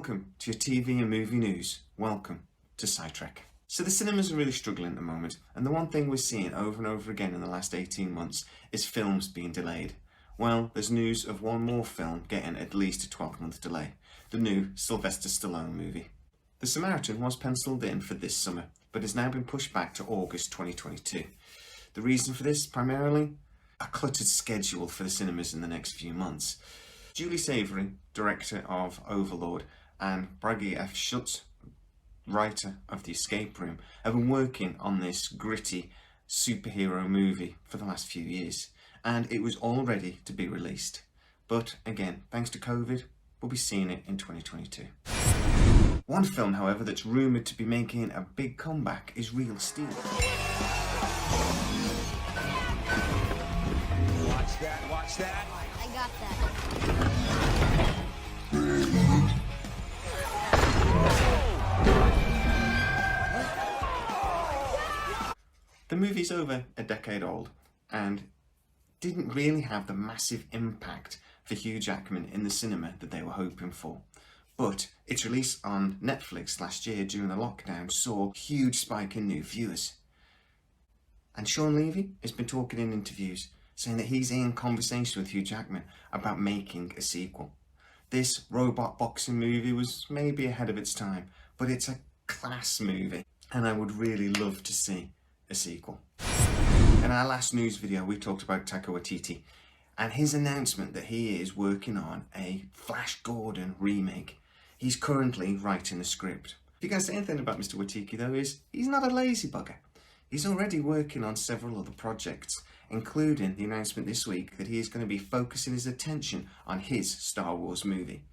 Welcome to your TV and movie news. Welcome to Sidetrack. So the cinemas are really struggling at the moment, and the one thing we're seeing over and over again in the last 18 months is films being delayed. Well, there's news of one more film getting at least a 12-month delay, the new Sylvester Stallone movie. The Samaritan was penciled in for this summer, but has now been pushed back to August 2022. The reason for this, primarily, a cluttered schedule for the cinemas in the next few months. Julie Savory, director of Overlord, and Bragi F. Schutz, writer of The Escape Room, have been working on this gritty superhero movie for the last few years, and it was all ready to be released. But again, thanks to COVID, we'll be seeing it in 2022. One film, however, that's rumoured to be making a big comeback is Real Steel. Watch that. I got that. The movie's over a decade old and didn't really have the massive impact for Hugh Jackman in the cinema that they were hoping for. But its release on Netflix last year during the lockdown saw a huge spike in new viewers. And Sean Levy has been talking in interviews saying that he's in conversation with Hugh Jackman about making a sequel. This robot boxing movie was maybe ahead of its time, but it's a class movie, and I would really love to see a sequel. In our last news video, we talked about Taika Waititi and his announcement that he is working on a Flash Gordon remake. He's currently writing the script. If you can say anything about Mr. Waititi though, is he's not a lazy bugger. He's already working on several other projects, including the announcement this week that he is going to be focusing his attention on his Star Wars movie.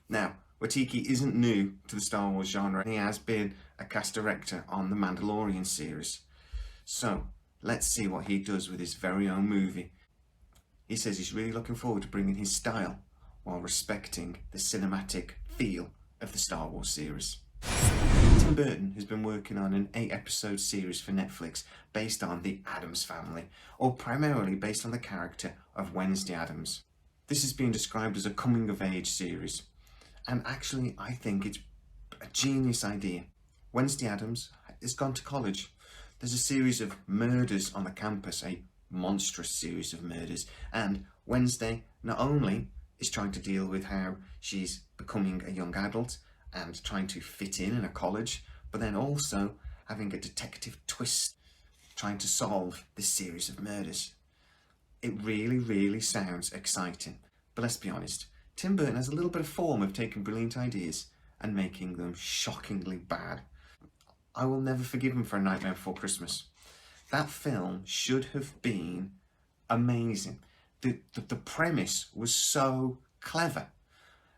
Now, Waititi isn't new to the Star Wars genre. He has been a cast director on the Mandalorian series. So, let's see what he does with his very own movie. He says he's really looking forward to bringing his style while respecting the cinematic feel of the Star Wars series. Tim Burton has been working on an 8-episode series for Netflix based on the Addams family, or primarily based on the character of Wednesday Addams. This is being described as a coming-of-age series, and actually I think it's a genius idea. Wednesday Addams has gone to college. There's a series of murders on the campus, a monstrous series of murders, and Wednesday not only is trying to deal with how she's becoming a young adult and trying to fit in a college, but then also having a detective twist, trying to solve this series of murders. It really sounds exciting, but let's be honest, Tim Burton has a little bit of form of taking brilliant ideas and making them shockingly bad. I will never forgive him for A Nightmare Before Christmas. That film should have been amazing. The premise was so clever.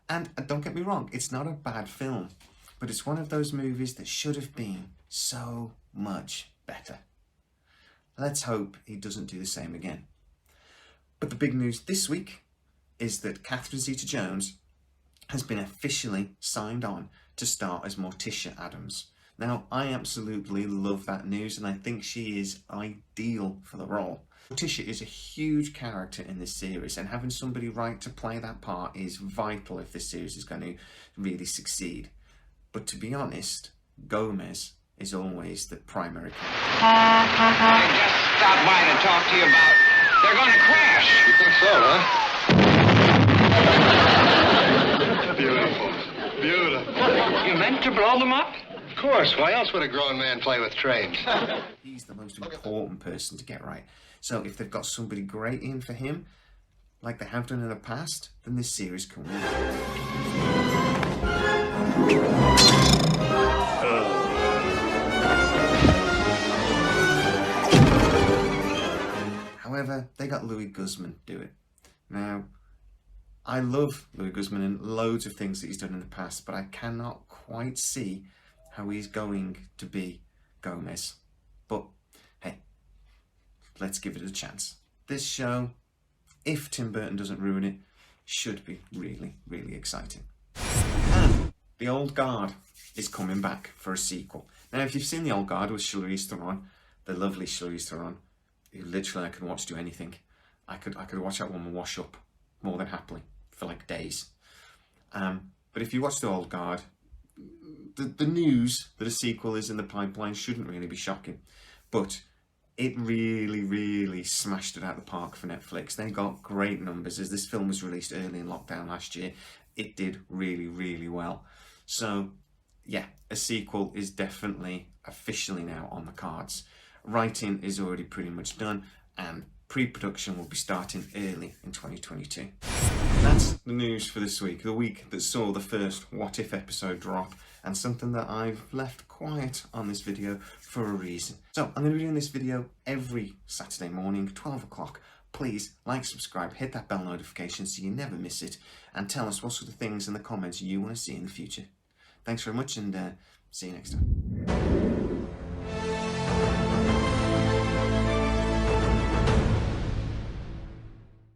And don't get me wrong, it's not a bad film, but it's one of those movies that should have been so much better. Let's hope he doesn't do the same again. But the big news this week is that Catherine Zeta-Jones has been officially signed on to star as Morticia Addams. Now, I absolutely love that news, and I think she is ideal for the role. Morticia is a huge character in this series, and having somebody right to play that part is vital if this series is going to really succeed. But to be honest, Gomez is always the primary character. I just stopped by to talk to you about... They're going to crash. You think so, huh? Beautiful. Beautiful. You meant to blow them up? Of course. Why else would a grown man play with trains? He's the most important person to get right. So if they've got somebody great in for him, like they have done in the past, then this series can win. However, they got Louis Guzman do it. Now, I love Louis Guzman and loads of things that he's done in the past, but I cannot quite see how he's going to be Gomez. But hey, let's give it a chance. This show, if Tim Burton doesn't ruin it, should be really exciting. And The Old Guard is coming back for a sequel. Now, if you've seen The Old Guard with Charlize Theron, the lovely Charlize Theron, who literally I could watch do anything. I could watch that woman wash up more than happily for like days. But if you watch The Old Guard, the news that a sequel is in the pipeline shouldn't really be shocking. But it really, really smashed it out of the park for Netflix. They got great numbers. As this film was released early in lockdown last year, it did really, really well. So, yeah, a sequel is definitely officially now on the cards. Writing is already pretty much done, and pre-production will be starting early in 2022. That's the news for this week, the week that saw the first What If episode drop, and something that I've left quiet on this video for a reason. So I'm going to be doing this video every Saturday morning, 12 o'clock. Please like, subscribe, hit that bell notification so you never miss it, and tell us what sort of things in the comments you want to see in the future. Thanks very much, and see you next time.